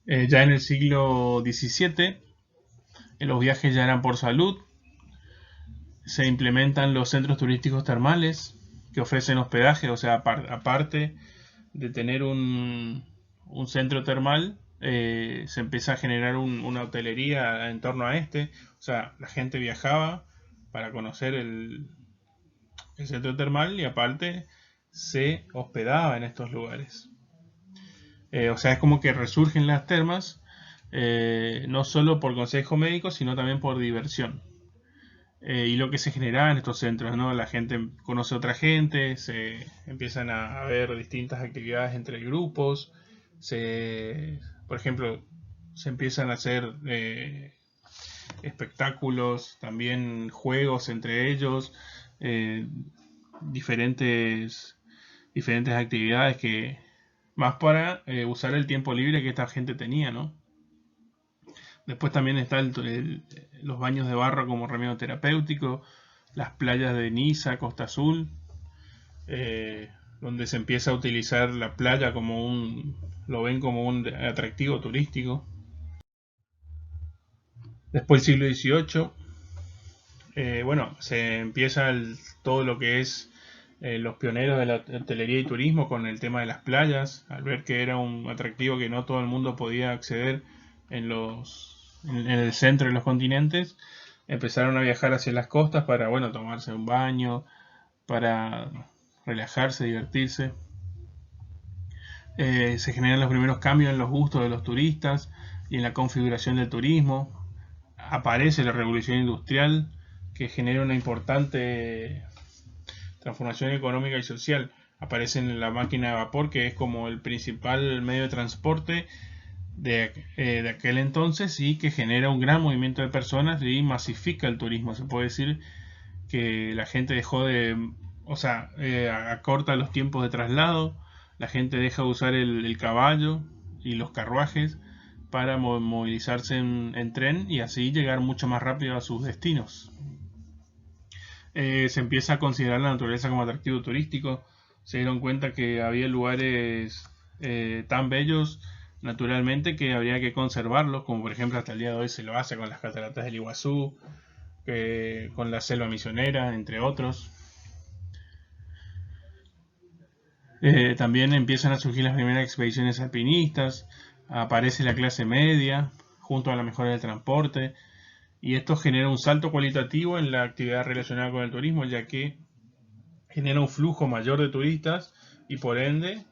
Ya en el siglo XVII, los viajes ya eran por salud. Se implementan los centros turísticos termales que ofrecen hospedaje, o sea, aparte de tener un centro termal, se empieza a generar una hotelería en torno a este. O sea, la gente viajaba para conocer el centro termal y aparte se hospedaba en estos lugares. O sea, es como que resurgen las termas, no solo por consejo médico, sino también por diversión. Y lo que se generaba en estos centros, ¿no? La gente conoce a otra gente, se empiezan a ver distintas actividades entre grupos, por ejemplo, se empiezan a hacer espectáculos, también juegos entre ellos, eh, diferentes, diferentes actividades que más para usar el tiempo libre que esta gente tenía, ¿no? Después también está los baños de barro como remedio terapéutico, las playas de Niza, Costa Azul, eh, donde se empieza a utilizar la playa lo ven como un atractivo turístico. Después el siglo XVIII, bueno, se empieza todo lo que es los pioneros de la hotelería y turismo con el tema de las playas, al ver que era un atractivo que no todo el mundo podía acceder en el centro de los continentes, empezaron a viajar hacia las costas para, bueno, tomarse un baño, para relajarse, divertirse. Se generan los primeros cambios en los gustos de los turistas y en la configuración del turismo. Aparece la revolución industrial que genera una importante transformación económica y social. Aparece en la máquina de vapor, que es como el principal medio de transporte de aquel entonces y que genera un gran movimiento de personas y masifica el turismo. Se puede decir que la gente dejó de, o sea, acorta los tiempos de traslado, la gente deja de usar el caballo y los carruajes para movilizarse en tren y así llegar mucho más rápido a sus destinos. Se empieza a considerar la naturaleza como atractivo turístico, se dieron cuenta que había lugares tan bellos naturalmente que habría que conservarlos, como por ejemplo hasta el día de hoy se lo hace con las cataratas del Iguazú, con la selva misionera, entre otros. También empiezan a surgir las primeras expediciones alpinistas, aparece la clase media junto a la mejora del transporte y esto genera un salto cualitativo en la actividad relacionada con el turismo, ya que genera un flujo mayor de turistas y por ende,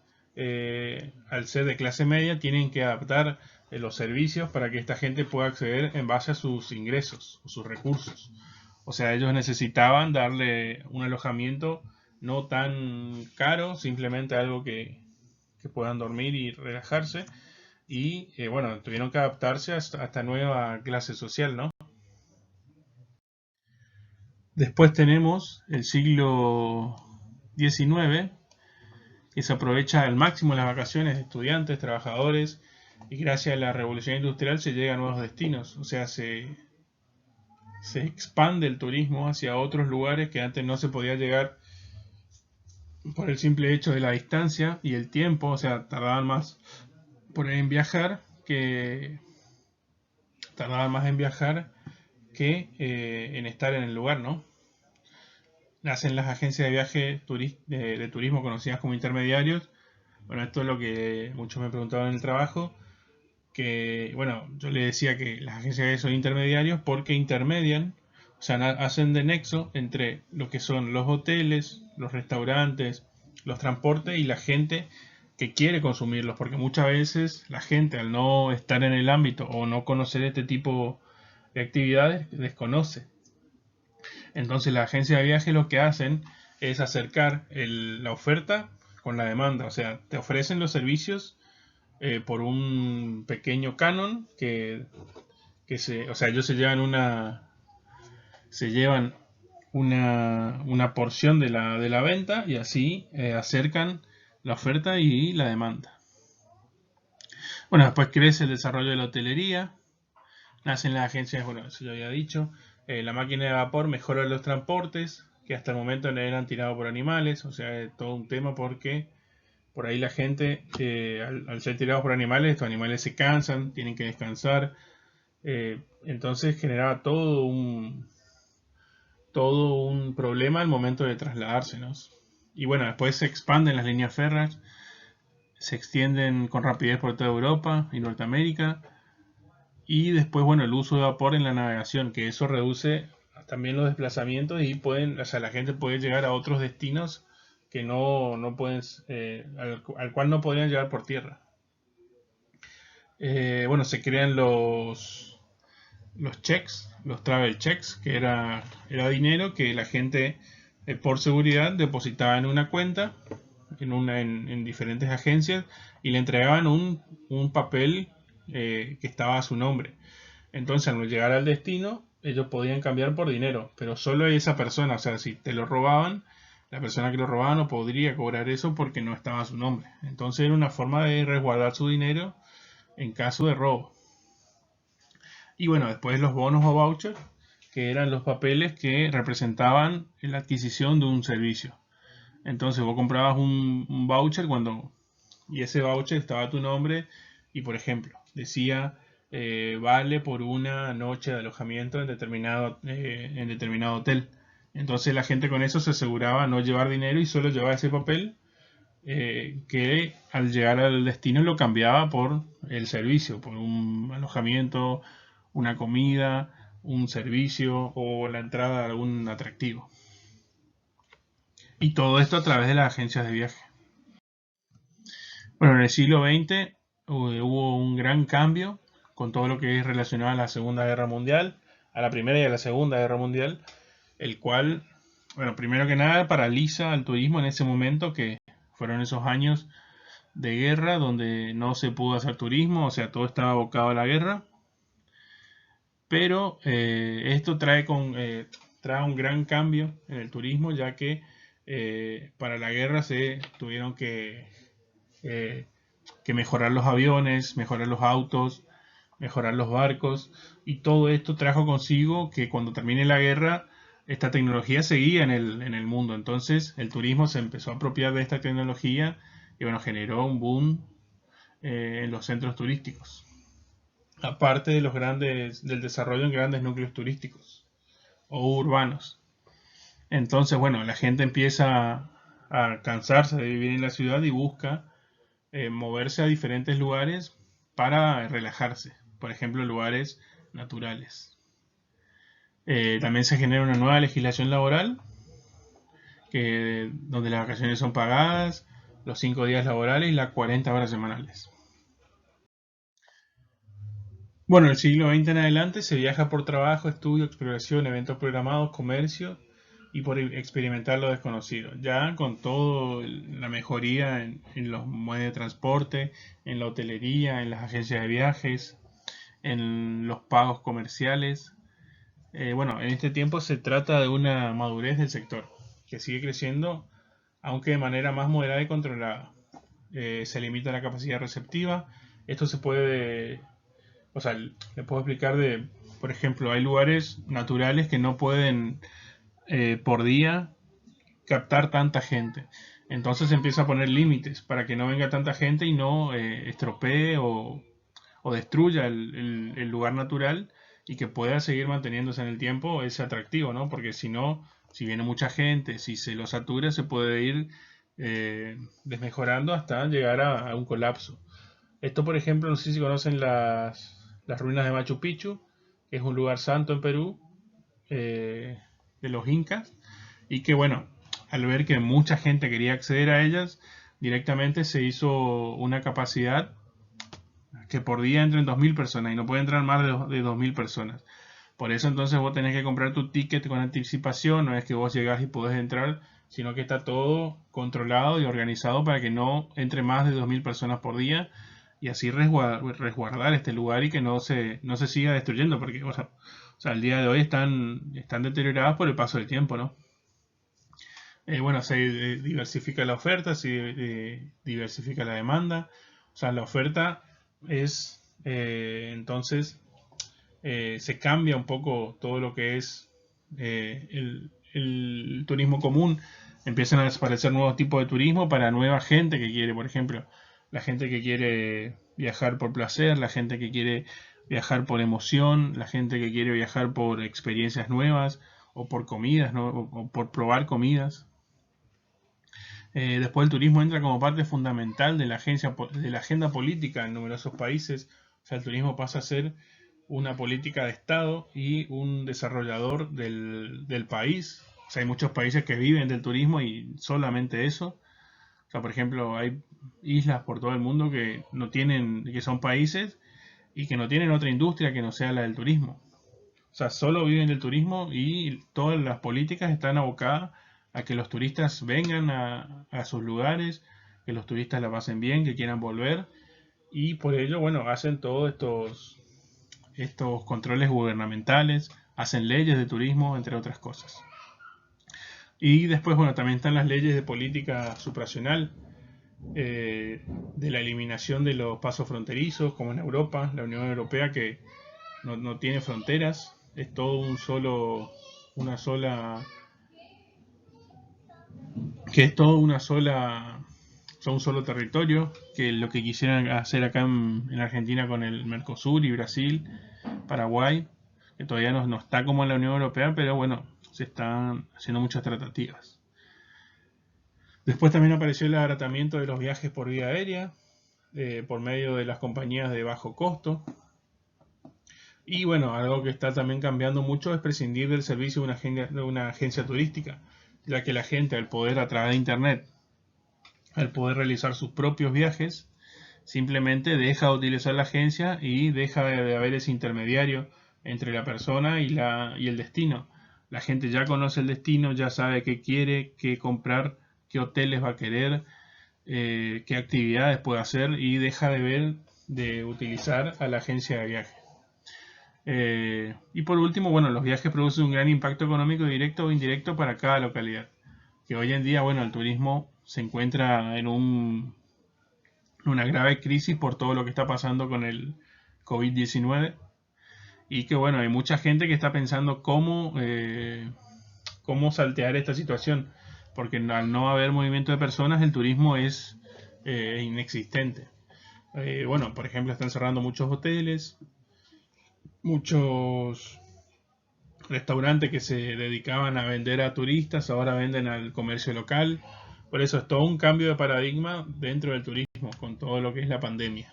al ser de clase media, tienen que adaptar los servicios para que esta gente pueda acceder en base a sus ingresos o sus recursos. O sea, ellos necesitaban darle un alojamiento no tan caro, simplemente algo que puedan dormir y relajarse. Y bueno, tuvieron que adaptarse a esta nueva clase social, ¿no? Después tenemos el siglo XIX, que se aprovecha al máximo las vacaciones de estudiantes, trabajadores, y gracias a la revolución industrial se llega a nuevos destinos. O sea, se expande el turismo hacia otros lugares que antes no se podía llegar por el simple hecho de la distancia y el tiempo. O sea, en viajar que tardaban más en viajar que en estar en el lugar, ¿no? Nacen las agencias de viaje de turismo conocidas como intermediarios. Bueno, esto es lo que muchos me preguntaban en el trabajo, que, bueno, yo le decía que las agencias de viaje son intermediarios porque intermedian, o sea, hacen de nexo entre lo que son los hoteles, los restaurantes, los transportes y la gente que quiere consumirlos, porque muchas veces la gente al no estar en el ámbito o no conocer este tipo de actividades desconoce. Entonces la agencia de viaje lo que hacen es acercar la oferta con la demanda, o sea, te ofrecen los servicios por un pequeño canon o sea, ellos se llevan una porción de la venta y así acercan la oferta y la demanda. Bueno, después crece el desarrollo de la hotelería, nacen las agencias, bueno, eso ya había dicho, la máquina de vapor mejora los transportes, que hasta el momento no eran tirados por animales, o sea, es todo un tema porque Por ahí la gente, al ser tirados por animales, estos animales se cansan, tienen que descansar. Entonces generaba todo un problema al momento de trasladársenos. Y bueno, después se expanden las líneas férreas, se extienden con rapidez por toda Europa y Norteamérica. Y después, bueno, el uso de vapor en la navegación, que eso reduce también los desplazamientos y pueden, o sea, la gente puede llegar a otros destinos que no pueden, al cual no podrían llegar por tierra. Bueno, se crean los checks, los travel checks, que era dinero que la gente por seguridad depositaba en una cuenta, en diferentes agencias, y le entregaban un papel que estaba a su nombre. Entonces, al llegar al destino, ellos podían cambiar por dinero, pero solo esa persona, o sea, si te lo robaban, la persona que lo robaba no podría cobrar eso porque no estaba a su nombre. Entonces era una forma de resguardar su dinero en caso de robo. Y bueno, después los bonos o vouchers, que eran los papeles que representaban la adquisición de un servicio. Entonces vos comprabas un voucher y ese voucher estaba a tu nombre y por ejemplo decía vale por una noche de alojamiento en determinado hotel. Entonces la gente con eso se aseguraba no llevar dinero y solo llevaba ese papel que al llegar al destino lo cambiaba por el servicio, por un alojamiento, una comida, un servicio o la entrada a algún atractivo. Y todo esto a través de las agencias de viaje. Bueno, en el siglo XX hubo un gran cambio con todo lo que es relacionado a la Segunda Guerra Mundial, a la Primera y a la Segunda Guerra Mundial, el cual, bueno, primero que nada paraliza al turismo en ese momento, que fueron esos años de guerra donde no se pudo hacer turismo, o sea, todo estaba abocado a la guerra. Pero esto trae un gran cambio en el turismo, ya que para la guerra se tuvieron eh, que mejorar los aviones, mejorar los autos, mejorar los barcos, y todo esto trajo consigo que cuando termine la guerra esta tecnología seguía en el mundo. Entonces el turismo se empezó a apropiar de esta tecnología y bueno, generó un boom en los centros turísticos. Aparte de del desarrollo en grandes núcleos turísticos o urbanos. Entonces, bueno, la gente empieza a cansarse de vivir en la ciudad y busca moverse a diferentes lugares para relajarse. Por ejemplo, lugares naturales. También se genera una nueva legislación laboral donde las vacaciones son pagadas, los 5 días laborales y las 40 horas semanales. Bueno, el siglo XX en adelante se viaja por trabajo, estudio, exploración, eventos programados, comercio y por experimentar lo desconocido. Ya con toda la mejoría en los medios de transporte, en la hotelería, en las agencias de viajes, en los pagos comerciales. Bueno, en este tiempo se trata de una madurez del sector que sigue creciendo, aunque de manera más moderada y controlada. Se limita la capacidad receptiva. Esto se puede, o sea, le puedo explicar por ejemplo, hay lugares naturales que no pueden por día captar tanta gente. Entonces se empieza a poner límites para que no venga tanta gente y no estropee o destruya el lugar natural y que pueda seguir manteniéndose en el tiempo ese atractivo, ¿no? Porque si no, si viene mucha gente, si se lo satura, se puede ir desmejorando hasta llegar a un colapso. Esto, por ejemplo, no sé si conocen las ruinas de Machu Picchu, que es un lugar santo en Perú, de los incas, y que bueno, al ver que mucha gente quería acceder a ellas, directamente se hizo una capacidad que por día entren 2.000 personas y no puede entrar más de 2.000 personas. Por eso entonces vos tenés que comprar tu ticket con anticipación, no es que vos llegás y podés entrar, sino que está todo controlado y organizado para que no entre más de 2.000 personas por día y así resguardar este lugar y que no se siga destruyendo, porque o sea, al día de hoy están deterioradas por el paso del tiempo, ¿no? Bueno, se diversifica la oferta, se diversifica la demanda. O sea, la oferta es, entonces, se cambia un poco todo lo que es el turismo común. empiezan a desaparecer nuevos tipos de turismo para nueva gente que quiere, por ejemplo, la gente que quiere viajar por placer, la gente que quiere viajar por emoción, la gente que quiere viajar por experiencias nuevas o por comidas, ¿no? O por probar comidas. Después el turismo entra como parte fundamental de la agenda política en numerosos países. O sea, el turismo pasa a ser una política de Estado y un desarrollador del país. O sea, hay muchos países que viven del turismo y solamente eso. O sea, por ejemplo, hay islas por todo el mundo que no tienen, que son países y que no tienen otra industria que no sea la del turismo. O sea, solo viven del turismo y todas las políticas están abocadas a que los turistas vengan a sus lugares, que los turistas la pasen bien, que quieran volver. Y por ello, bueno, hacen todos estos controles gubernamentales, hacen leyes de turismo, entre otras cosas. Y después, bueno, también están las leyes de política supranacional, de la eliminación de los pasos fronterizos, como en Europa, la Unión Europea, que no tiene fronteras, es todo una sola, que es todo una sola, son un solo territorio, que lo que quisieran hacer acá en Argentina con el Mercosur y Brasil, Paraguay, que todavía no está como en la Unión Europea, pero bueno, se están haciendo muchas tratativas. Después también apareció el abaratamiento de los viajes por vía aérea, por medio de las compañías de bajo costo. Y bueno, algo que está también cambiando mucho es prescindir del servicio de una agencia turística, ya que la gente, al poder a través de Internet, al poder realizar sus propios viajes, simplemente deja de utilizar la agencia y deja de haber ese intermediario entre la persona y el destino. La gente ya conoce el destino, ya sabe qué quiere, qué comprar, qué hoteles va a querer, qué actividades puede hacer y deja de utilizar a la agencia de viaje. Y por último, bueno, los viajes producen un gran impacto económico directo o indirecto para cada localidad. Que hoy en día, bueno, el turismo se encuentra en una grave crisis por todo lo que está pasando con el COVID-19 y que bueno, hay mucha gente que está pensando cómo saltear esta situación, porque al no haber movimiento de personas el turismo es inexistente. Bueno, por ejemplo, están cerrando muchos hoteles, muchos restaurantes que se dedicaban a vender a turistas, ahora venden al comercio local. Por eso es todo un cambio de paradigma dentro del turismo con todo lo que es la pandemia.